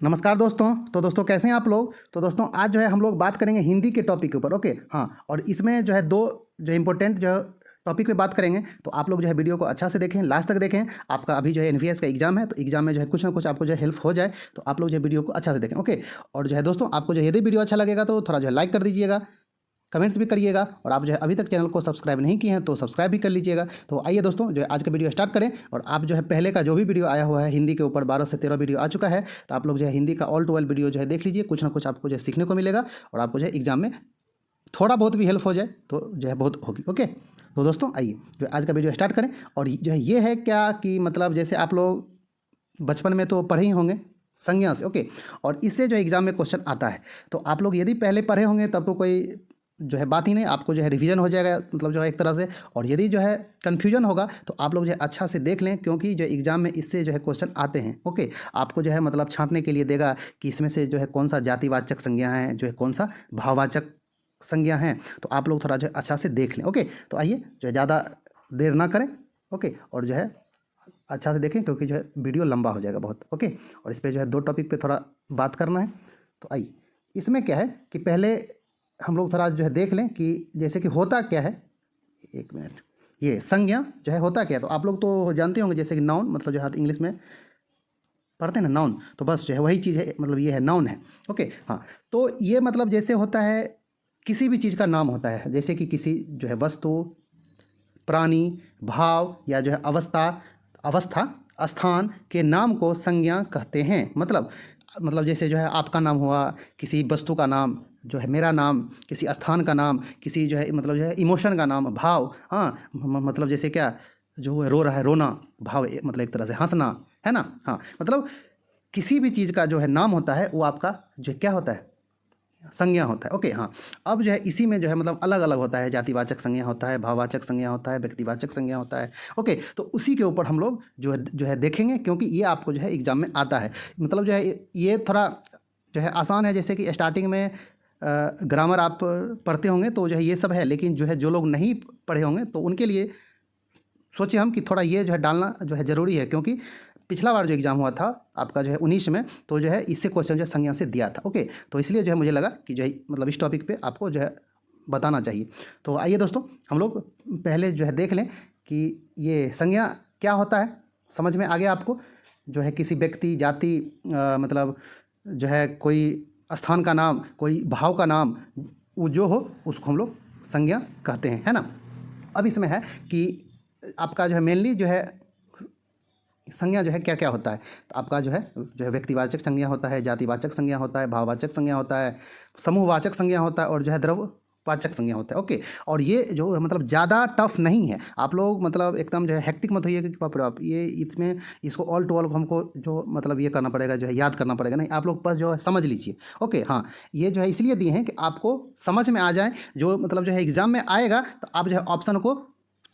नमस्कार दोस्तों। तो दोस्तों कैसे हैं आप लोग। तो दोस्तों आज जो है हम लोग बात करेंगे हिंदी के टॉपिक के ऊपर। ओके हाँ, और इसमें जो है दो जो इम्पोर्टेंट जो टॉपिक पे बात करेंगे। तो आप लोग जो है वीडियो को अच्छा से देखें, लास्ट तक देखें। आपका अभी जो है एनवीएस का एग्जाम है, तो एग्जाम में जो है कुछ ना कुछ आपको जो है हेल्प हो जाए, तो आप लोग जो है वीडियो को अच्छा से देखें। ओके, और जो है दोस्तों आपको जो है यदि वीडियो अच्छा लगेगा तो थोड़ा जो है लाइक कर दीजिएगा, कमेंट्स भी करिएगा, और आप जो है अभी तक चैनल को सब्सक्राइब नहीं किए हैं तो सब्सक्राइब भी कर लीजिएगा। तो आइए दोस्तों जो है आज का वीडियो स्टार्ट करें। और आप जो है पहले का जो भी वीडियो आया हुआ है हिंदी के ऊपर 12 से 13 वीडियो आ चुका है, तो आप लोग जो है हिंदी का ऑल टू ऑल वीडियो जो है देख लीजिए। कुछ ना कुछ आपको जो है सीखने को मिलेगा, और आपको जो है एग्जाम में थोड़ा बहुत भी हेल्प हो जाए तो जो है बहुत होगी। ओके, तो दोस्तों आइए जो है आज का वीडियो स्टार्ट करें। और जो है ये है क्या कि मतलब जैसे आप लोग बचपन में तो पढ़े ही होंगे संज्ञा से। ओके, और इससे जो एग्ज़ाम में क्वेश्चन आता है, तो आप लोग यदि पहले पढ़े होंगे तब तो कोई जो है बात ही नहीं, आपको जो है रिवीजन हो जाएगा मतलब जो है एक तरह से। और यदि जो है कन्फ्यूजन होगा तो आप लोग जो है अच्छा से देख लें, क्योंकि जो एग्ज़ाम में इससे जो है क्वेश्चन आते हैं। ओके, आपको जो है मतलब छांटने के लिए देगा कि इसमें से जो है कौन सा जातिवाचक संज्ञा है, जो है कौन सा भाववाचक संज्ञा है। तो आप लोग थोड़ा जो है अच्छा से देख लें। ओके, तो आइए जो है ज़्यादा देर ना करें। ओके, और जो है अच्छा से देखें क्योंकि जो है वीडियो लंबा हो जाएगा बहुत। ओके, और इस पर जो है दो टॉपिक पे थोड़ा बात करना है। तो आइए, इसमें क्या है कि पहले हम लोग थोड़ा जो है देख लें कि जैसे कि होता क्या है। एक मिनट, ये संज्ञा जो है होता क्या है, तो आप लोग तो जानते होंगे जैसे कि नाउन, मतलब जो है इंग्लिश में पढ़ते हैं ना नाउन, तो बस जो है वही चीज़ है, मतलब ये है नाउन है। ओके हाँ, तो ये मतलब जैसे होता है किसी भी चीज़ का नाम होता है, जैसे कि किसी जो है वस्तु, प्राणी, भाव या जो है अवस्था अवस्था स्थान के नाम को संज्ञा कहते हैं। मतलब जैसे जो है आपका नाम हुआ, किसी वस्तु का नाम जो है मेरा नाम, किसी स्थान का नाम, किसी जो है मतलब जो है इमोशन का नाम, भाव। हाँ, मतलब जैसे क्या जो है रो रहा है रोना, भाव मतलब एक तरह से हंसना, है ना। हाँ, मतलब किसी भी चीज़ का जो है नाम होता है वो आपका जो क्या होता है, संज्ञा होता है। ओके हाँ, अब जो है इसी में जो है मतलब अलग अलग होता है, जातिवाचक संज्ञा होता है, भाववाचक संज्ञा होता है, व्यक्तिवाचक संज्ञा होता है। ओके, तो उसी के ऊपर हम लोग जो है देखेंगे, क्योंकि ये आपको जो है एग्जाम में आता है। मतलब जो है ये थोड़ा जो है आसान है, जैसे कि स्टार्टिंग में ग्रामर आप पढ़ते होंगे तो जो है ये सब है, लेकिन जो है जो लोग नहीं पढ़े होंगे तो उनके लिए सोचे हम कि थोड़ा ये जो है डालना जो है ज़रूरी है, क्योंकि पिछला बार जो एग्ज़ाम हुआ था आपका जो है 19 में, तो जो है इससे क्वेश्चन जो है संज्ञा से दिया था। ओके, तो इसलिए जो है मुझे लगा कि जो है मतलब इस टॉपिक पे आपको जो है बताना चाहिए। तो आइए दोस्तों हम लोग पहले जो है देख लें कि ये संज्ञा क्या होता है। समझ में आ गया आपको, जो है किसी व्यक्ति, जाति, मतलब जो है कोई स्थान का नाम, कोई भाव का नाम, वो जो हो उसको हम लोग संज्ञा कहते हैं, है ना। अब इसमें है कि आपका जो है मेनली जो है संज्ञा जो है क्या क्या होता है, तो आपका जो है व्यक्तिवाचक संज्ञा होता है, जातिवाचक संज्ञा होता है, भाववाचक संज्ञा होता है, समूहवाचक संज्ञा होता है, और जो है द्रव्यवाचक संज्ञा होता है। ओके, और ये जो है मतलब ज़्यादा टफ नहीं है। आप लोग मतलब एकदम जो है हेक्टिक मत होइए कि बाप रे बाप ये इसमें इसको ऑल टू ऑल हमको जो मतलब ये करना पड़ेगा, जो है याद करना पड़ेगा। नहीं, आप लोग बस जो है समझ लीजिए। ओके हाँ, ये जो है इसलिए दिए हैं कि आपको समझ में आ जाए, जो मतलब जो है एग्ज़ाम में आएगा तो आप जो है ऑप्शन को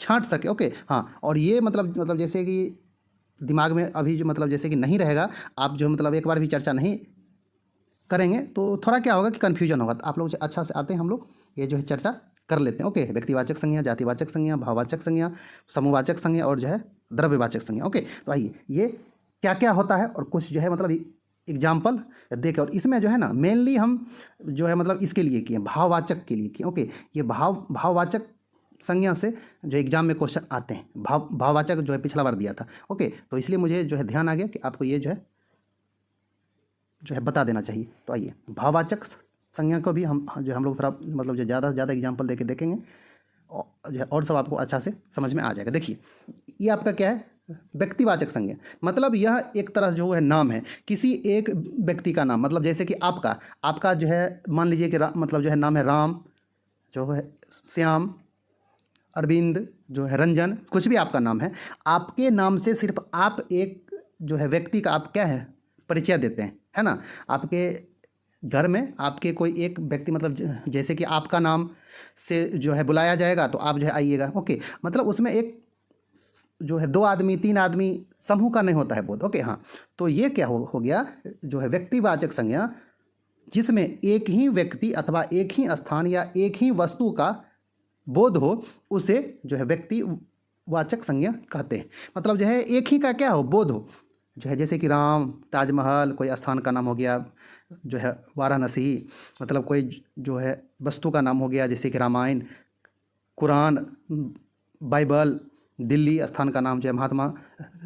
छांट सके। ओके हाँ, और ये मतलब जैसे कि दिमाग में अभी जो मतलब जैसे कि नहीं रहेगा, आप जो मतलब एक बार भी चर्चा नहीं करेंगे तो थोड़ा क्या होगा कि कन्फ्यूजन होगा। तो आप लोग जो अच्छा से आते हैं, हम लोग ये जो है चर्चा कर लेते हैं। ओके, व्यक्तिवाचक संज्ञा, जातिवाचक संज्ञा, भाववाचक संज्ञा, समूहवाचक संज्ञा, और जो है द्रव्यवाचक संज्ञा। ओके, तो आइए ये क्या क्या होता है और कुछ जो है मतलब एग्जाम्पल देखे। और इसमें जो है ना मेनली हम जो है मतलब इसके लिए किए, भाववाचक के लिए किए। ओके, ये भाववाचक संज्ञा से जो एग्जाम में क्वेश्चन आते हैं, भाववाचक जो है पिछला बार दिया था। ओके, तो इसलिए मुझे जो है ध्यान आ गया कि आपको ये जो है बता देना चाहिए। तो आइए भाववाचक संज्ञा को भी हम लोग थोड़ा मतलब जो ज़्यादा से ज़्यादा एग्जाम्पल देके देखेंगे, और जो है और सब आपको अच्छा से समझ में आ जाएगा। देखिए, ये आपका क्या है, व्यक्तिवाचक संज्ञा। मतलब यह एक तरह जो है नाम है, किसी एक व्यक्ति का नाम। मतलब जैसे कि आपका जो है मान लीजिए कि मतलब जो है नाम है राम, जो है श्याम, अरविंद, जो है रंजन, कुछ भी आपका नाम है, आपके नाम से सिर्फ आप एक जो है व्यक्ति का आप क्या है परिचय देते हैं, है ना। आपके घर में आपके कोई एक व्यक्ति, मतलब जैसे कि आपका नाम से जो है बुलाया जाएगा तो आप जो है आइएगा। ओके, मतलब उसमें एक जो है 2 आदमी 3 आदमी समूह का नहीं होता है बोध। ओके हाँ, तो ये क्या हो गया जो है व्यक्तिवाचक संज्ञा, जिसमें एक ही व्यक्ति अथवा एक ही स्थान या एक ही वस्तु का बोध हो, उसे जो है व्यक्तिवाचक संज्ञा कहते हैं। मतलब जो है एक ही का क्या हो बोध हो, जो है जैसे कि राम, ताजमहल, कोई स्थान का नाम हो गया जो है वाराणसी, मतलब कोई जो है वस्तु का नाम हो गया जैसे कि रामायण, कुरान, बाइबल, दिल्ली स्थान का नाम जो है महात्मा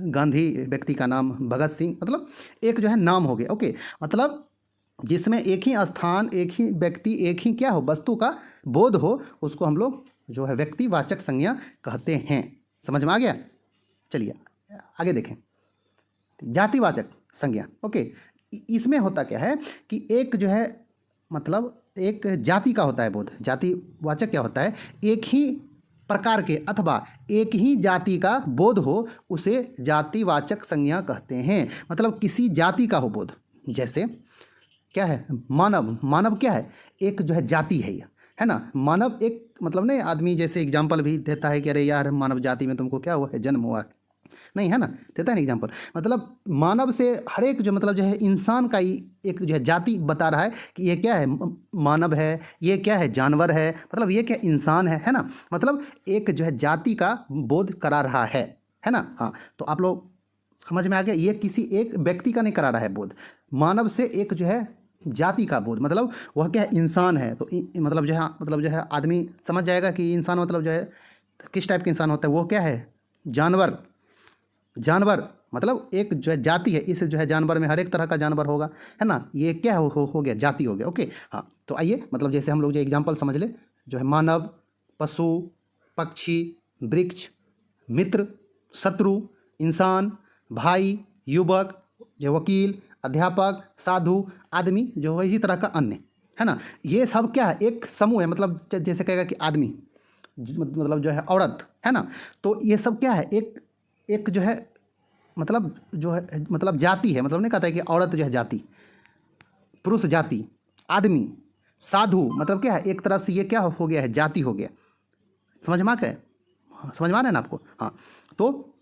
गांधी, व्यक्ति का नाम भगत सिंह, मतलब एक जो है नाम हो गया। ओके, मतलब जिसमें एक ही स्थान, एक ही व्यक्ति, एक ही क्या हो वस्तु का बोध हो, उसको हम लोग जो है व्यक्तिवाचक संज्ञा कहते हैं। समझ में आ गया? चलिए आगे देखें। जातिवाचक संज्ञा। ओके, इसमें होता क्या है कि एक जो है मतलब एक जाति का होता है बोध। जातिवाचक क्या होता है? एक ही प्रकार के अथवा एक ही जाति का बोध हो, उसे जातिवाचक संज्ञा कहते हैं। मतलब किसी जाति का हो बोध। जैसे क्या है? मानव। मानव क्या है? एक जो है जाति है, ये है ना। मानव एक मतलब नहीं, आदमी जैसे एग्जाम्पल भी देता है कि अरे यार मानव जाति में तुमको क्या हुआ है, जन्म हुआ नहीं, है ना, देता है ना एग्जाम्पल। मतलब मानव से हर एक जो मतलब जो है इंसान का ही एक जो है जाति बता रहा है कि ये क्या है, मानव है, ये क्या है, जानवर है, मतलब ये क्या, इंसान है ना। मतलब एक जो है जाति का बोध करा रहा है ना। हाँ, तो आप लोग समझ में आ गया, ये किसी एक व्यक्ति का नहीं करा रहा है बोध, मानव से एक जो है जाति का बोध। मतलब वह क्या है, इंसान है, तो मतलब जो है आदमी समझ जाएगा कि इंसान मतलब जो है किस टाइप का इंसान होता है। वो क्या है, जानवर। जानवर मतलब एक जो है जाति है, इस जो है जानवर में हर एक तरह का जानवर होगा, है ना। ये क्या हो गया, जाति हो गया। ओके, हाँ, तो आइए मतलब जैसे हम लोग जो एग्जाम्पल समझ ले, जो है मानव, पशु, पक्षी, वृक्ष, मित्र, शत्रु, इंसान, भाई, युवक, जो वकील, अध्यापक, साधु, आदमी, जो है इसी तरह का अन्य, है ना। ये सब क्या है, एक समूह है। मतलब जैसे कहेगा कि आदमी, मतलब जो है औरत, है ना। तो ये सब क्या है, एक जो है मतलब जो है मतलब जाति है। मतलब नहीं कहता है कि औरत जो है जाति, पुरुष जाति, आदमी, साधु, मतलब क्या है, एक तरह से ये क्या हो गया है, जाति हो गया। समझ में आ गया? समझ में आ रहा है ना आपको? हाँ, तो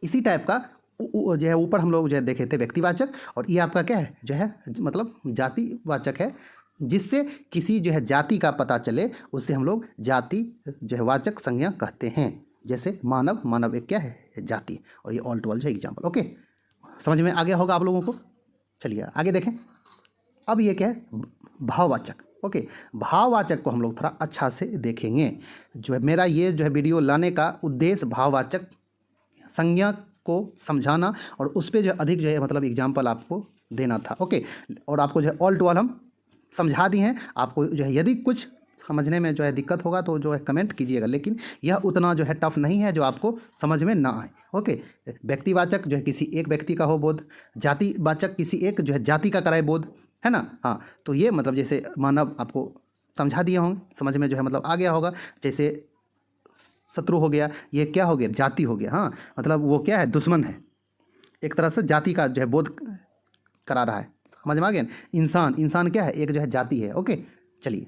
इसी टाइप का जो है ऊपर हम लोग जो है देखे थे व्यक्तिवाचक, और ये आपका क्या है जो है मतलब जातिवाचक है। जिससे किसी जो है जाति का पता चले, उससे हम लोग जाति जो है वाचक संज्ञा कहते हैं। जैसे मानव, मानव एक क्या है, जाति, और ये ऑल टू ऑल जो एग्जाम्पल। ओके, समझ में आ गया होगा आप लोगों को। चलिए आगे देखें। अब ये क्या है, भाववाचक। ओके, भाववाचक को हम लोग थोड़ा अच्छा से देखेंगे। जो है मेरा ये जो है वीडियो लाने का उद्देश्य भाववाचक संज्ञा को समझाना, और उस पर जो है अधिक जो है मतलब एग्जाम्पल आपको देना था। ओके, और आपको जो है ऑल टू ऑल हम समझा दिए हैं। आपको जो है यदि कुछ समझने में जो है दिक्कत होगा तो जो है कमेंट कीजिएगा, लेकिन यह उतना जो है टफ नहीं है जो आपको समझ में ना आए। ओके, व्यक्तिवाचक जो है किसी एक व्यक्ति का हो बोध, जातिवाचक किसी एक जो है जाति का कराए बोध, है ना। हाँ, तो ये मतलब जैसे मानव आपको समझा दिए होंगे, समझ में जो है मतलब आ गया होगा। जैसे शत्रु हो गया, ये क्या हो गया, जाति हो गया। हाँ, मतलब वो क्या है, दुश्मन है, एक तरह से जाति का जो है बोध करा रहा है। समझ में आ गया? इंसान, इंसान क्या है, एक जो है जाति है। ओके, चलिए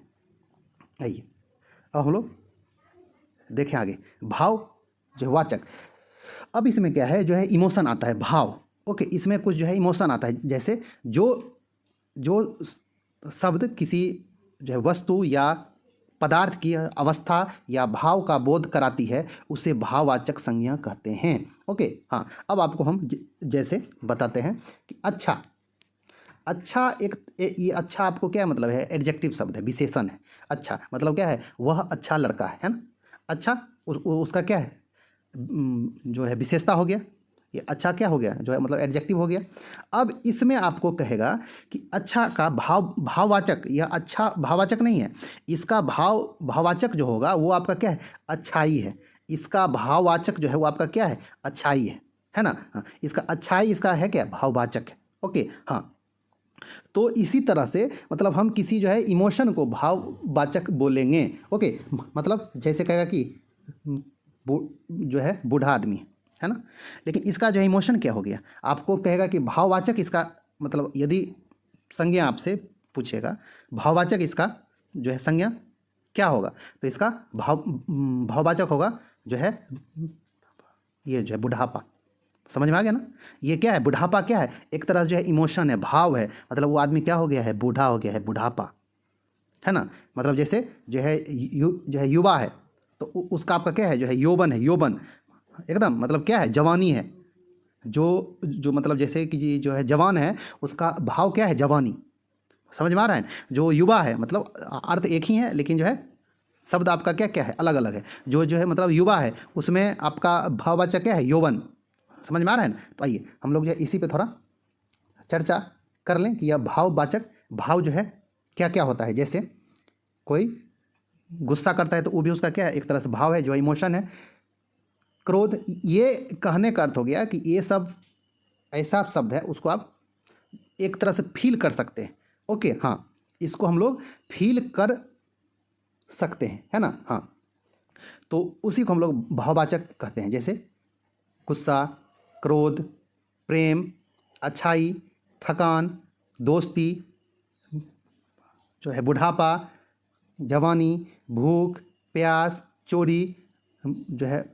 आइए अब हम लोग देखें आगे भाव जो है वाचक। अब इसमें क्या है, जो है इमोशन आता है, भाव। ओके, इसमें कुछ जो है इमोशन आता है। जैसे जो शब्द किसी जो है वस्तु या पदार्थ की अवस्था या भाव का बोध कराती है, उसे भाववाचक संज्ञा कहते हैं। ओके, हाँ, अब आपको हम जैसे बताते हैं कि अच्छा, अच्छा ये अच्छा आपको क्या मतलब है, एडजेक्टिव शब्द है, विशेषण है। अच्छा मतलब क्या है, वह अच्छा लड़का है ना। अच्छा उसका क्या है, जो है विशेषता हो गया। ये अच्छा क्या हो गया, जो है मतलब एडजेक्टिव हो गया। अब इसमें आपको कहेगा कि अच्छा का भाववाचक, या अच्छा भाववाचक नहीं है, इसका भाववाचक जो होगा वो आपका क्या है, अच्छाई है। इसका भाववाचक जो है वो आपका क्या है, अच्छाई है ना। हाँ, इसका अच्छाई इसका है क्या, भाववाचक है। ओके, हाँ, तो इसी तरह से मतलब हम किसी जो है इमोशन को भाववाचक बोलेंगे। ओके, मतलब जैसे कहेगा कि जो है बूढ़ा आदमी है ना, लेकिन इसका जो है इमोशन क्या हो गया, आपको कहेगा कि भाववाचक इसका मतलब यदि संज्ञा आपसे पूछेगा भाववाचक इसका जो है संज्ञा क्या होगा, तो इसका भाववाचक होगा जो है ये जो है बुढ़ापा। समझ में आ गया ना। ये क्या है, बुढ़ापा क्या है, एक तरह जो है इमोशन है, भाव है। मतलब वो आदमी क्या हो गया है, बूढ़ा हो गया है, बुढ़ापा, है ना। मतलब जैसे जो है जो है युवा है, तो उसका आपका क्या है, जो है यौवन है, यौवन एकदम मतलब क्या है, जवानी है जो जो मतलब जैसे कि जो है जवान है, उसका भाव क्या है, जवानी। समझ में आ रहा है। जो युवा है, मतलब अर्थ एक ही है, लेकिन जो है शब्द आपका क्या क्या है, अलग अलग है। जो जो है मतलब युवा है, उसमें आपका भाववाचक क्या है, यौवन। समझ में आ रहा है ना। तो आइए हम लोग जो है इसी पे थोड़ा चर्चा कर लें कि यह भाववाचक भाव जो है क्या क्या होता है। जैसे कोई गुस्सा करता है तो वो भी उसका क्या है, एक तरह से भाव है, जो इमोशन है। क्रोध, ये कहने का अर्थ हो गया कि ये सब ऐसा शब्द है, उसको आप एक तरह से फील कर सकते हैं। ओके, हाँ, इसको हम लोग फील कर सकते हैं, है ना। हाँ, तो उसी को हम लोग भाववाचक कहते हैं। जैसे गुस्सा, क्रोध, प्रेम, अच्छाई, थकान, दोस्ती, जो है बुढ़ापा, जवानी, भूख, प्यास, चोरी, जो है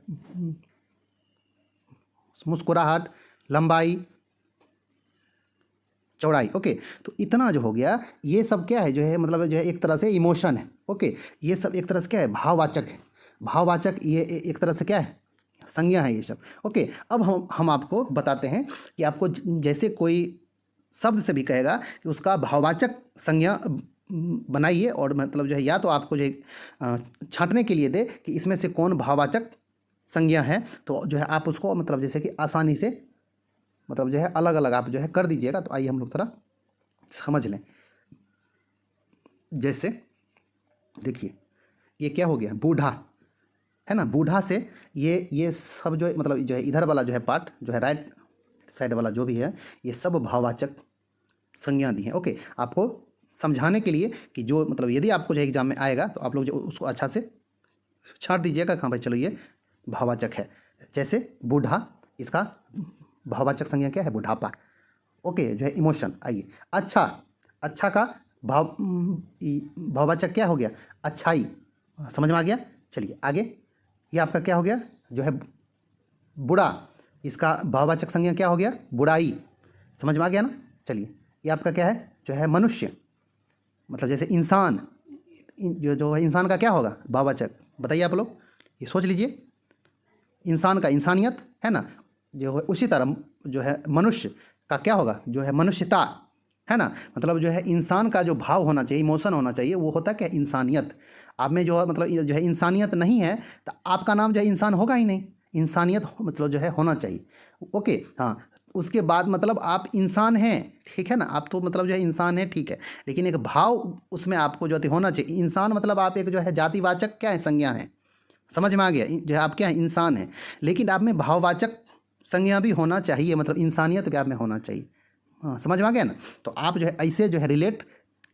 मुस्कुराहट, लंबाई, चौड़ाई। ओके, तो इतना जो हो गया, ये सब क्या है, जो है मतलब जो है एक तरह से इमोशन है। ओके, ये सब एक तरह से क्या है, भाववाचक है। भाववाचक ये एक तरह से क्या है, संज्ञा है ये सब। ओके, अब हम आपको बताते हैं कि आपको जैसे कोई शब्द से भी कहेगा कि उसका भाववाचक संज्ञा बनाइए, और मतलब जो है या तो आपको जो है छांटने के लिए दे कि इसमें से कौन भाववाचक संज्ञा है, तो जो है आप उसको मतलब जैसे कि आसानी से मतलब जो है अलग अलग आप जो है कर दीजिएगा। तो आइए हम लोग थोड़ा समझ लें। जैसे देखिए, ये क्या हो गया, बूढ़ा, है ना। बूढ़ा से ये सब जो है मतलब जो है इधर वाला जो है पार्ट, जो है राइट साइड वाला जो भी है, ये सब भाववाचक संज्ञा दी है। ओके, आपको समझाने के लिए कि जो मतलब यदि आपको जो एग्जाम में आएगा तो आप लोग जो उसको अच्छा से छांट दीजिएगा, हाँ भाई चलो ये भाववाचक है। जैसे बूढ़ा, इसका भाववाचक संज्ञा क्या है, बुढ़ापा। ओके, जो है इमोशन। आइए, अच्छा, अच्छा का भाववाचक क्या हो गया, अच्छाई। समझ में आ गया। चलिए आगे, ये आपका क्या हो गया, जो है बुरा, इसका भाववाचक संज्ञा क्या हो गया, बुराई। समझ में आ गया ना। चलिए, ये आपका क्या है, जो है मनुष्य, मतलब जैसे इंसान, जो है इंसान का क्या होगा भाववाचक, बताइए आप लोग, ये सोच लीजिए। इंसान का इंसानियत, है ना। जो है उसी तरह जो है मनुष्य का क्या होगा, जो है मनुष्यता, है ना। मतलब जो है इंसान का जो भाव होना चाहिए, इमोशन होना चाहिए, वो होता है क्या, इंसानियत। आप में जो है मतलब जो है इंसानियत नहीं है, तो आपका नाम जो है इंसान होगा ही नहीं। इंसानियत मतलब जो है होना चाहिए। ओके, हाँ, उसके बाद मतलब आप इंसान हैं, ठीक है ना, आप तो मतलब जो है इंसान है, ठीक है, लेकिन एक भाव उसमें आपको जो है होना चाहिए। इंसान मतलब आप एक जो है जातिवाचक क्या है, संज्ञा है। समझ में आ गया, जो है आप क्या है, इंसान है, लेकिन आप में भाववाचक संज्ञा भी होना चाहिए, मतलब इंसानियत भी आप में होना चाहिए। हाँ, समझ में आ गया ना। तो आप जो है ऐसे जो है रिलेट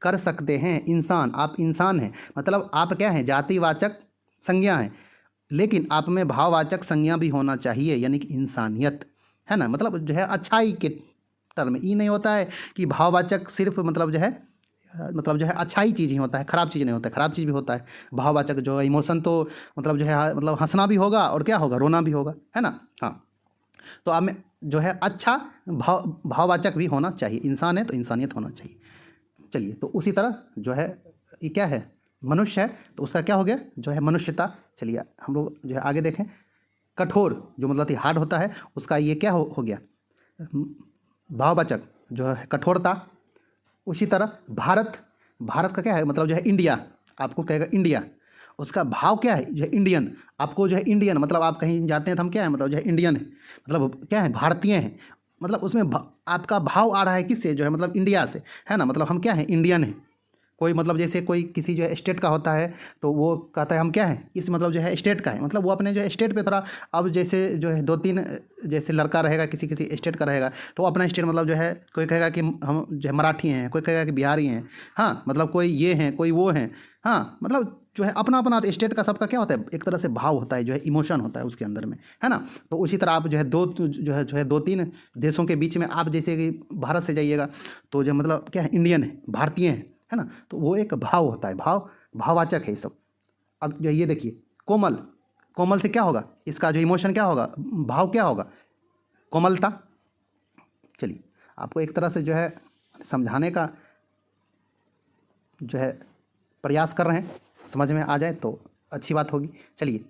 कर सकते हैं। इंसान, आप इंसान हैं, मतलब आप क्या हैं, जातिवाचक संज्ञा है, लेकिन आप में भाववाचक संज्ञा भी होना चाहिए, यानी कि इंसानियत, है ना। मतलब जो है अच्छाई के टर्म ये नहीं होता है कि भाववाचक सिर्फ मतलब जो है मतलब जो है अच्छाई चीज़ ही होता है, ख़राब चीज़ नहीं होता है, ख़राब चीज़ भी होता है। भाववाचक जो है इमोशन तो मतलब जो है मतलब हंसना भी होगा और क्या होगा, रोना भी होगा, है ना। हाँ, तो आप में जो है अच्छा भाववाचक भी होना चाहिए। इंसान है तो इंसानियत होना चाहिए। चलिए, तो उसी तरह जो है ये क्या है, मनुष्य है, तो उसका क्या हो गया, जो है मनुष्यता। चलिए हम लोग जो है आगे देखें। कठोर, जो मतलब हार्ड होता है, उसका ये क्या हो गया, भाववाचक जो है कठोरता। उसी तरह भारत, भारत का क्या है, मतलब जो है इंडिया, आपको कहेगा इंडिया, उसका भाव क्या है, जो है इंडियन। आपको जो है इंडियन मतलब आप कहीं जाते हैं तो हम क्या है, मतलब जो है इंडियन है, मतलब क्या है, भारतीय हैं। मतलब उसमें आपका भाव आ रहा है किससे, जो है मतलब इंडिया से, है ना। मतलब हम क्या है, इंडियन है। कोई मतलब जैसे कोई किसी जो है स्टेट का होता है, तो वो कहता है हम क्या है, इस मतलब जो है स्टेट का है, मतलब वो अपने जो है स्टेट पे थोड़ा, अब जैसे जो है दो तीन जैसे लड़का रहेगा किसी किसी स्टेट का रहेगा, तो वो अपना स्टेट मतलब जो है, कोई कहेगा कि हम जो है मराठी हैं, कोई कहेगा कि बिहारी हैं, हाँ, मतलब कोई ये हैं, कोई वो हैं, हाँ, मतलब जो है अपना अपना स्टेट का सबका क्या होता है, एक तरह से भाव होता है, जो है इमोशन होता है उसके अंदर में, है ना। तो उसी तरह आप जो है दो तीन देशों के बीच में, आप जैसे कि भारत से जाइएगा तो जो मतलब क्या है, इंडियन है, भारतीय है ना। तो वो एक भाव होता है, भाववाचक है ये सब। अब जो ये देखिए, कोमल, कोमल से क्या होगा, इसका जो इमोशन क्या होगा, भाव क्या होगा, कोमलता। चलिए, आपको एक तरह से जो है समझाने का जो है प्रयास कर रहे हैं, समझ में आ जाए तो अच्छी बात होगी। चलिए,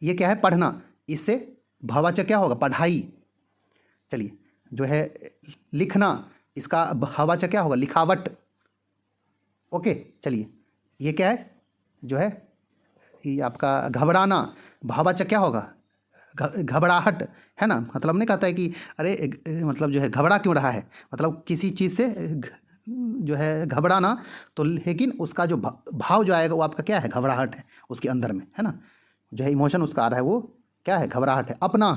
ये क्या है, पढ़ना, इससे भाववाचक क्या होगा, पढ़ाई। चलिए जो है लिखना, इसका भाववाचक क्या होगा? लिखावट। ओके चलिए ये क्या है? जो है ये आपका घबराना, भाववाचक क्या होगा? घबराहट, है ना। मतलब हमने कहता है कि अरे मतलब जो है घबरा क्यों रहा है, मतलब किसी चीज़ से जो है घबराना, तो लेकिन उसका जो भाव जो आएगा वो आपका क्या है? घबराहट है उसके अंदर में, है ना। जो है इमोशन उसका आ रहा है वो क्या है? घबराहट है। अपना,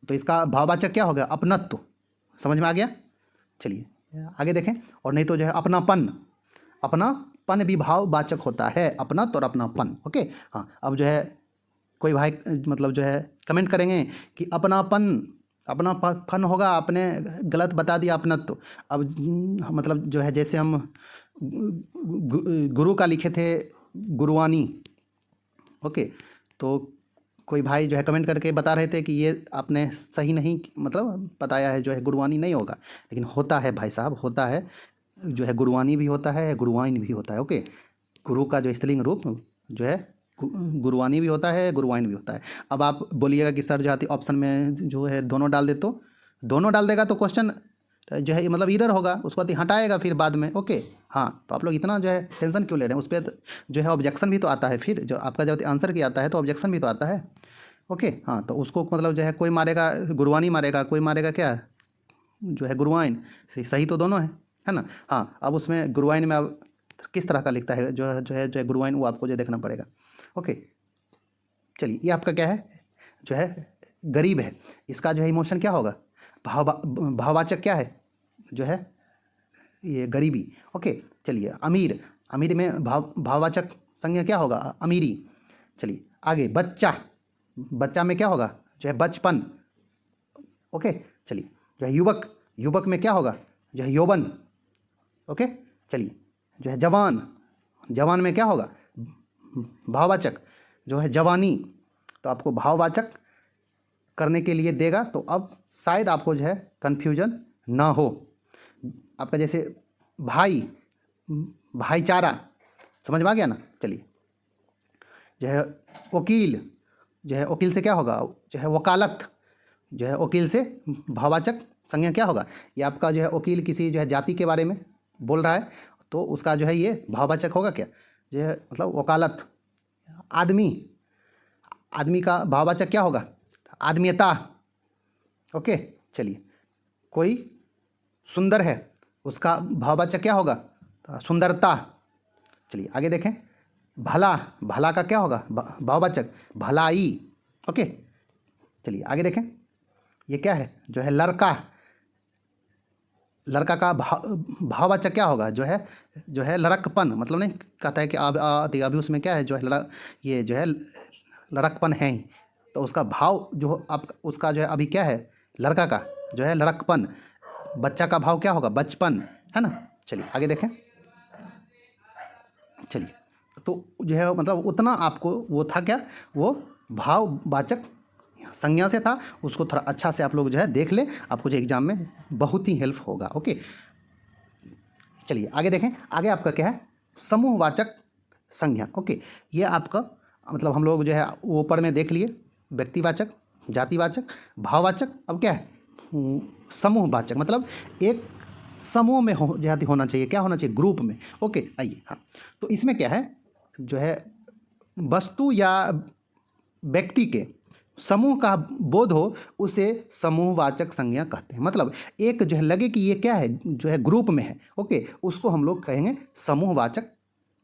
तो इसका भाववाचक क्या हो गया? अपनत्व। समझ में आ गया? चलिए आगे देखें। और नहीं तो जो है अपनापन, अपनापन भी भाववाचक होता है, अपनत्व और अपनापन। ओके हाँ, अब जो है कोई भाई मतलब जो है कमेंट करेंगे कि अपनापन, अपनापन होगा, आपने गलत बता दिया अपनत्व। अब मतलब जो है जैसे हम गुरु का लिखे थे गुरुवानी। ओके तो कोई भाई जो है कमेंट करके बता रहे थे कि ये आपने सही नहीं मतलब बताया है, जो है गुरुवानी नहीं होगा, लेकिन होता है भाई साहब, होता है। जो है गुरुवानी भी होता है, गुरुवाइन भी होता है। ओके गुरु का जो स्त्रीलिंग रूप जो है गुरुवानी भी होता है, गुरुवाइन भी होता है। अब आप बोलिएगा कि सर जो आती ऑप्शन में जो है दोनों डाल दे, तो दोनों डाल देगा तो क्वेश्चन जो है मतलब इरर होगा, उसको हटाएगा फिर बाद में। ओके हाँ, तो आप लोग इतना जो है टेंशन क्यों ले रहे हैं? उस पर जो है ऑब्जेक्शन भी तो आता है, फिर जो आपका जब आंसर की आता है तो ऑब्जेक्शन भी तो आता है। ओके हाँ, तो उसको मतलब जो है कोई मारेगा गुरुवानी मारेगा, कोई मारेगा क्या जो है गुरुवाइन। सही तो दोनों है ना। हाँ अब उसमें गुरुवाइन में अब किस तरह का लिखता है जो है गुरुवाइन, वो आपको जो देखना पड़ेगा। ओके चलिए ये आपका क्या है? जो है गरीब है, इसका जो है इमोशन क्या होगा? भाववाचक क्या है? जो है ये गरीबी। ओके चलिए अमीर, अमीर में भाववाचक संज्ञा क्या होगा? अमीरी। चलिए आगे बच्चा, बच्चा में क्या होगा? जो है बचपन। ओके चलिए जो है युवक, युवक में क्या होगा? जो है यौवन। ओके चलिए जो है जवान, जवान में क्या होगा? भाववाचक जो है जवानी। तो आपको भाववाचक करने के लिए देगा, तो अब शायद आपको जो है कन्फ्यूजन ना हो। आपका जैसे भाई, भाईचारा, समझ में आ गया ना। चलिए जो है वकील, जो है वकील से क्या होगा? जो है वकालत, जो है वकील से भाववाचक संज्ञा क्या होगा? ये आपका जो है वकील किसी जो है जाति के बारे में बोल रहा है, तो उसका जो है ये भाववाचक होगा क्या? जो है मतलब वकालत। आदमी, आदमी का भाववाचक क्या होगा? आदमीयता। ओके चलिए कोई सुंदर है, उसका भाववाचक क्या होगा? सुंदरता। चलिए आगे देखें। भला, भला का क्या होगा भाववाचक? भलाई। ओके चलिए आगे देखें। ये क्या है? जो है लड़का, लड़का का भाववाचक क्या होगा? जो है लड़कपन। मतलब नहीं कहता है कि अभी उसमें क्या है? जो है ये जो है लड़कपन है ही, तो उसका भाव जो आप उसका जो है अभी क्या है? लड़का का जो है लड़कपन। बच्चा का भाव क्या होगा? बचपन, है ना। चलिए आगे देखें। चलिए तो जो है मतलब उतना आपको वो था क्या? वो भाववाचक संज्ञा से था, उसको थोड़ा अच्छा से आप लोग जो है देख ले, आपको जो एग्जाम में बहुत ही हेल्प होगा। ओके चलिए आगे देखें। आगे आपका क्या है? समूहवाचक संज्ञा। ओके ये आपका मतलब हम लोग जो है ऊपर में देख लिए व्यक्तिवाचक, जातिवाचक, भाववाचक। अब क्या है? समूहवाचक, मतलब एक समूह में होना चाहिए, क्या होना चाहिए? ग्रुप में। ओके आइए हाँ, तो इसमें क्या है? जो है वस्तु या व्यक्ति के समूह का बोध हो, उसे समूहवाचक संज्ञा कहते हैं। मतलब एक जो है लगे कि ये क्या है? जो है ग्रुप में है। ओके उसको हम लोग कहेंगे समूहवाचक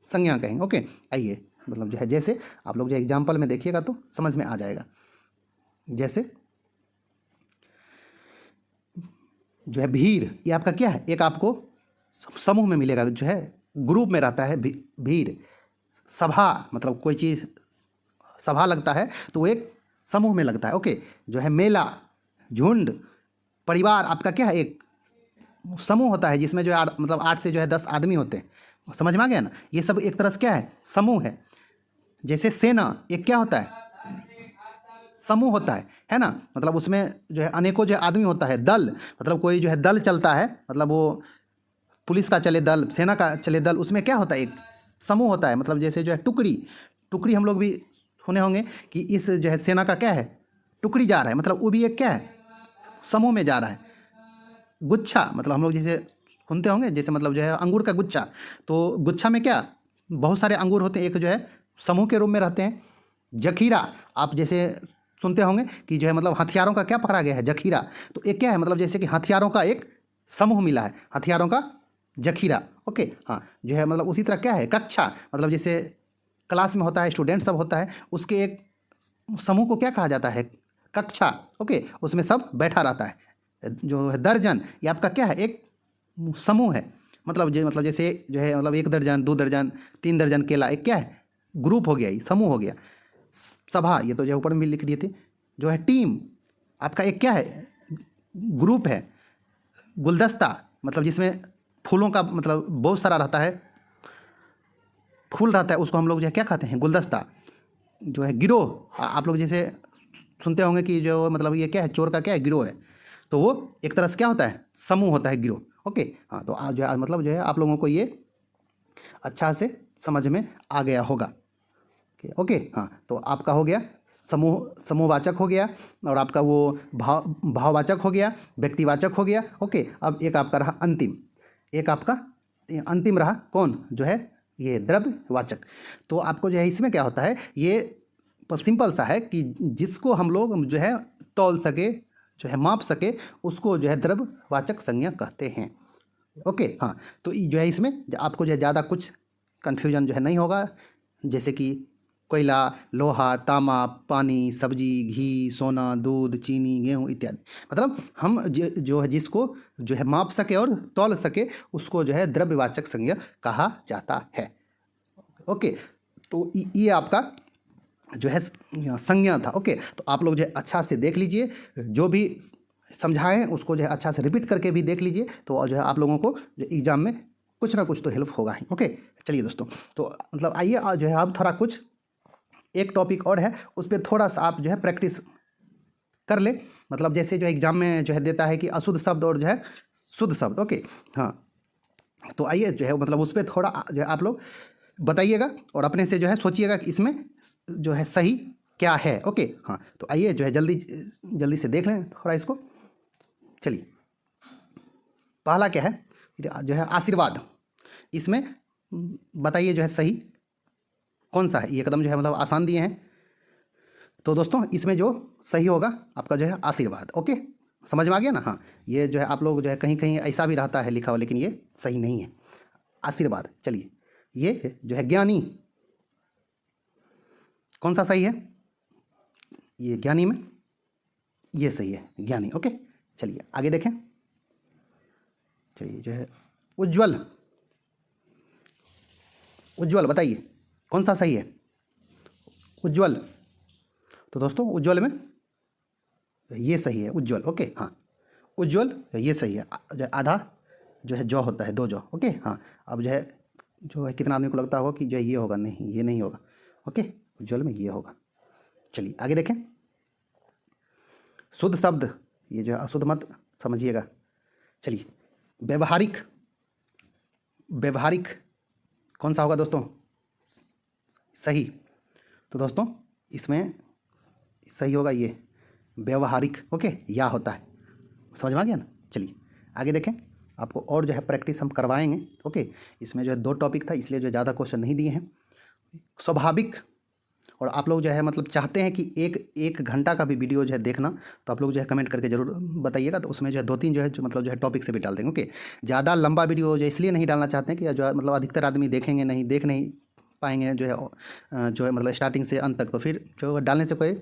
संज्ञा कहेंगे। ओके आइए मतलब जो है जैसे आप लोग जो एग्जाम्पल में देखिएगा तो समझ में आ जाएगा। जैसे जो है भीड़, ये आपका क्या है? एक आपको समूह में मिलेगा, जो है ग्रुप में रहता है भीड़। सभा, मतलब कोई चीज़ सभा लगता है तो वो एक समूह में लगता है। ओके जो है मेला, झुंड, परिवार आपका क्या है? एक समूह होता है जिसमें जो है मतलब 8 से जो है 10 आदमी होते हैं। समझ में आ गया ना। ये सब एक तरह से क्या है? समूह है। जैसे सेना, एक क्या होता है? समूह होता है ना। मतलब उसमें जो है अनेकों जो आदमी होता है। दल, मतलब कोई जो है दल चलता है, मतलब वो पुलिस का चले दल, सेना का चले दल, उसमें क्या होता है? एक समूह होता है। मतलब जैसे जो है टुकड़ी, टुकड़ी हम लोग भी सुने होंगे कि इस जो है सेना का क्या है? टुकड़ी जा रहा है, मतलब वो भी एक क्या है? समूह में जा रहा है। गुच्छा मतलब हम लोग जैसे सुनते होंगे, जैसे मतलब जो है अंगूर का गुच्छा, तो गुच्छा में क्या बहुत सारे अंगूर होते हैं, एक जो है समूह के रूप में रहते हैं। जखीरा आप जैसे सुनते होंगे कि जो है मतलब हथियारों का क्या पकड़ा गया है, जखीरा। तो एक क्या है मतलब जैसे कि हथियारों का एक समूह मिला है, हथियारों का जखीरा। ओके हाँ, जो है मतलब उसी तरह क्या है कक्षा, मतलब जैसे क्लास में होता है, स्टूडेंट सब होता है, उसके एक समूह को क्या कहा जाता है, कक्षा। ओके, उसमें सब बैठा रहता है। जो है दर्जन, ये आपका क्या है एक समूह है। मतलब जैसे जो है मतलब 1 दर्जन 2 दर्जन 3 दर्जन केला, एक क्या है ग्रुप हो गया, ये समूह हो गया। सभा, ये तो जो ऊपर में लिख दिए थे। जो है टीम, आपका एक क्या है ग्रुप है। गुलदस्ता, मतलब जिसमें फूलों का मतलब बहुत सारा रहता है, फूल रहता है, उसको हम लोग जो है क्या कहते हैं, गुलदस्ता। जो है गिरोह, आप लोग जैसे सुनते होंगे कि जो मतलब ये क्या है, चोर का क्या है, गिरोह है। तो वो एक तरह से क्या होता है, समूह होता है, गिरोह। ओके हाँ, तो आज जो है मतलब जो है आप लोगों को ये अच्छा से समझ में आ गया होगा। ओके हाँ, तो आपका हो गया समूहवाचक हो गया, और आपका वो भाववाचक हो गया, व्यक्तिवाचक हो गया। ओके, अब एक आपका रहा अंतिम, एक आपका अंतिम रहा कौन, जो है ये द्रव्यवाचक। तो आपको जो है इसमें क्या होता है, ये सिंपल सा है कि जिसको हम लोग जो है तौल सके, जो है माप सके, उसको जो है द्रव्यवाचक संज्ञा कहते हैं। ओके हाँ, तो जो है इसमें आपको जो है ज़्यादा कुछ कन्फ्यूजन जो है नहीं होगा। जैसे कि कोयला, लोहा, तांबा, पानी, सब्जी, घी, सोना, दूध, चीनी, गेहूँ इत्यादि, मतलब हम जो है जिसको जो है माप सके और तौल सके, उसको जो है द्रव्यवाचक संज्ञा कहा जाता है। ओके, तो ये आपका जो है संज्ञा था। ओके, तो आप लोग जो है अच्छा से देख लीजिए, जो भी समझाएं उसको जो है अच्छा से रिपीट करके भी देख लीजिए, तो जो है आप लोगों को जो एग्ज़ाम में कुछ ना कुछ तो हेल्प होगा ही। ओके, चलिए दोस्तों, तो मतलब आइए जो है अब थोड़ा कुछ एक टॉपिक और है, उस पर थोड़ा सा आप जो है प्रैक्टिस कर ले। मतलब जैसे जो एग्ज़ाम में जो है देता है कि अशुद्ध शब्द और जो है शुद्ध शब्द। ओके हाँ, तो आइए जो है मतलब उस पर थोड़ा जो है आप लोग बताइएगा और अपने से जो है सोचिएगा कि इसमें जो है सही क्या है। ओके हाँ, तो आइए जो है जल्दी जल्दी से देख लें थोड़ा इसको। चलिए, पहला क्या है, जो है आशीर्वाद। इसमें बताइए जो है सही कौन सा है, ये एकदम जो है मतलब आसान दिए हैं। तो दोस्तों इसमें जो सही होगा आपका जो है आशीर्वाद। ओके, समझ में आ गया ना। हाँ, ये जो है आप लोग जो है कहीं कहीं ऐसा भी रहता है लिखा हुआ, लेकिन ये सही नहीं है, आशीर्वाद। चलिए, ये जो है ज्ञानी, कौन सा सही है, ये ज्ञानी में ये सही है, ज्ञानी। ओके, चलिए आगे देखें। चलिए, जो है उज्ज्वल, उज्ज्वल बताइए कौन सा सही है, उज्ज्वल। तो दोस्तों उज्ज्वल में ये सही है, उज्ज्वल। ओके हाँ, उज्ज्वल ये सही है। जो है आधा जो है जौ होता है, 2 जौ। ओके हाँ, अब जो है कितना आदमी को लगता होगा कि जो है ये होगा, नहीं ये नहीं होगा। ओके, उज्ज्वल में ये होगा। चलिए आगे देखें। शुद्ध शब्द, ये जो है अशुद्ध मत समझिएगा। चलिए, व्यवहारिक, व्यवहारिक कौन सा होगा दोस्तों, सही। तो दोस्तों इसमें सही होगा ये व्यवहारिक। ओके, या होता है, समझ में आ गया ना। चलिए आगे देखें, आपको और जो है प्रैक्टिस हम करवाएंगे। ओके, इसमें जो है 2 टॉपिक था, इसलिए जो ज़्यादा क्वेश्चन नहीं दिए हैं। स्वाभाविक, और आप लोग जो है मतलब चाहते हैं कि एक घंटा का भी वीडियो जो है देखना, तो आप लोग जो है कमेंट करके जरूर बताइएगा, तो उसमें जो है 2-3 जो है मतलब जो है टॉपिक से भी डाल देंगे। ओके, ज़्यादा लंबा वीडियो जो इसलिए नहीं डालना चाहते हैं कि जो है मतलब अधिकतर आदमी देखेंगे नहीं, देख नहीं पाएंगे जो है मतलब स्टार्टिंग से अंत तक, तो फिर जो डालने से कोई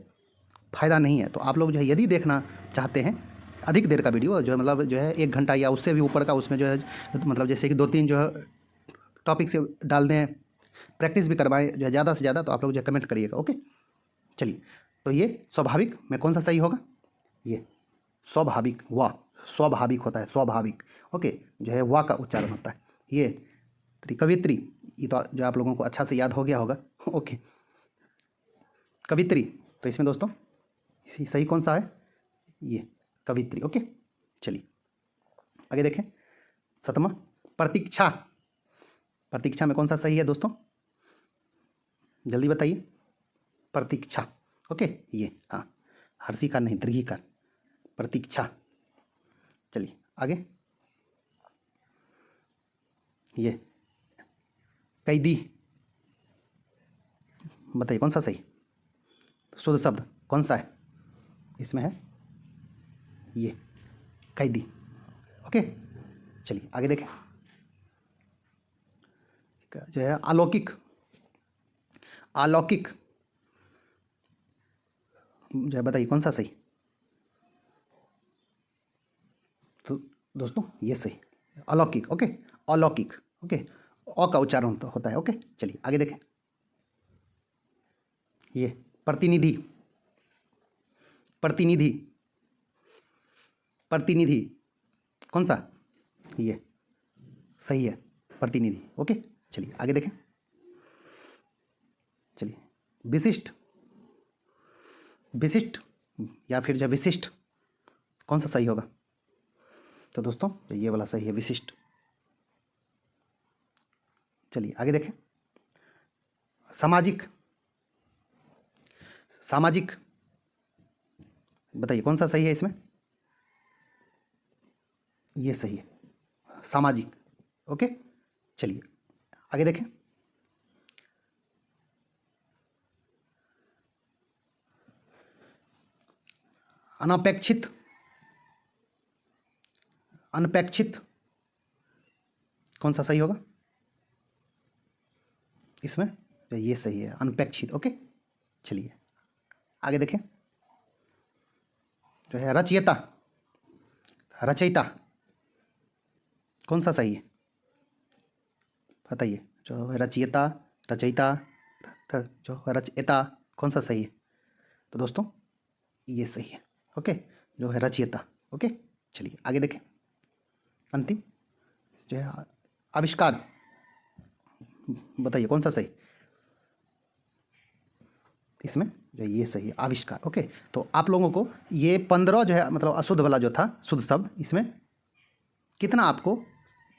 फ़ायदा नहीं है। तो आप लोग जो है यदि देखना चाहते हैं अधिक देर का वीडियो, जो है मतलब जो है 1 घंटा या उससे भी ऊपर का, उसमें जो है मतलब जैसे कि 2-3 जो है टॉपिक से डाल दें, प्रैक्टिस भी करवाएं जो है ज़्यादा से ज़्यादा, तो आप लोग जो है कमेंट करिएगा। ओके, चलिए, तो ये स्वाभाविक में कौन सा सही होगा, ये स्वाभाविक, वाह स्वाभाविक होता है, स्वाभाविक। ओके, जो है वाह का उच्चारण होता है। ये कवित्री, ये तो जो आप लोगों को अच्छा से याद हो गया होगा। ओके, कवित्री, तो इसमें दोस्तों सही कौन सा है, ये कवित्री। ओके, चलिए आगे देखें। 7वां प्रतीक्षा, प्रतीक्षा में कौन सा सही है दोस्तों, जल्दी बताइए। प्रतीक्षा, ओके, ये हाँ, हर्षिकार नहीं, दीर्घिकार, प्रतीक्षा। चलिए आगे, ये कैदी, बताइए कौन सा सही शुद्ध शब्द कौन सा है इसमें? है ये कैदी। ओके, चलिए आगे देखें। जो है अलौकिक, अलौकिक जो है बताइए कौन सा सही? तो दोस्तों ये सही, अलौकिक। ओके, अलौकिक। ओके, अ का उच्चारण तो होता है। ओके, चलिए आगे देखें। ये प्रतिनिधि, प्रतिनिधि, प्रतिनिधि कौन सा? ये सही है, प्रतिनिधि। ओके, चलिए आगे देखें। चलिए विशिष्ट, विशिष्ट या फिर जो विशिष्ट कौन सा सही होगा? तो दोस्तों ये वाला सही है, विशिष्ट। चलिए आगे देखें। सामाजिक, सामाजिक बताइए कौन सा सही है इसमें? ये सही है, सामाजिक। ओके, चलिए आगे देखें। अनपेक्षित, अनपेक्षित कौन सा सही होगा इसमें? ये सही है, अनपेक्षित। ओके, चलिए आगे देखें। जो है रचयिता, रचयिता कौन सा सही है बताइए? जो है रचयिता, रचयिता, जो है रचयिता कौन सा सही है? तो दोस्तों ये सही है। ओके, जो है रचयिता। ओके, चलिए आगे देखें। अंतिम जो है आविष्कार, बताइए कौन सा सही इसमें? जो ये सही है, आविष्कार। ओके, तो आप लोगों को ये 15 जो है मतलब अशुद्ध वाला जो था शुद्ध शब्द, इसमें कितना आपको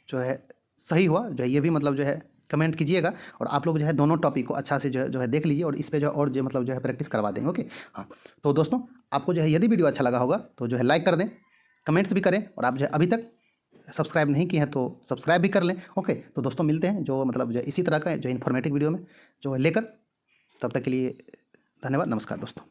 जो है सही हुआ, जो है ये भी मतलब जो है कमेंट कीजिएगा। और आप लोग जो है दोनों टॉपिक को अच्छा से जो है देख लीजिए, और इस पे जो और जो मतलब जो है प्रैक्टिस करवा देंगे। ओके, हाँ, तो दोस्तों आपको जो है यदि वीडियो अच्छा लगा होगा तो जो है लाइक कर दें, कमेंट्स भी करें, और आप जो है अभी तक सब्सक्राइब नहीं किए हैं तो सब्सक्राइब भी कर लें। ओके, तो दोस्तों मिलते हैं जो मतलब जो इसी तरह का जो इन्फॉर्मेटिव वीडियो में जो है लेकर, तब तक के लिए धन्यवाद, नमस्कार दोस्तों।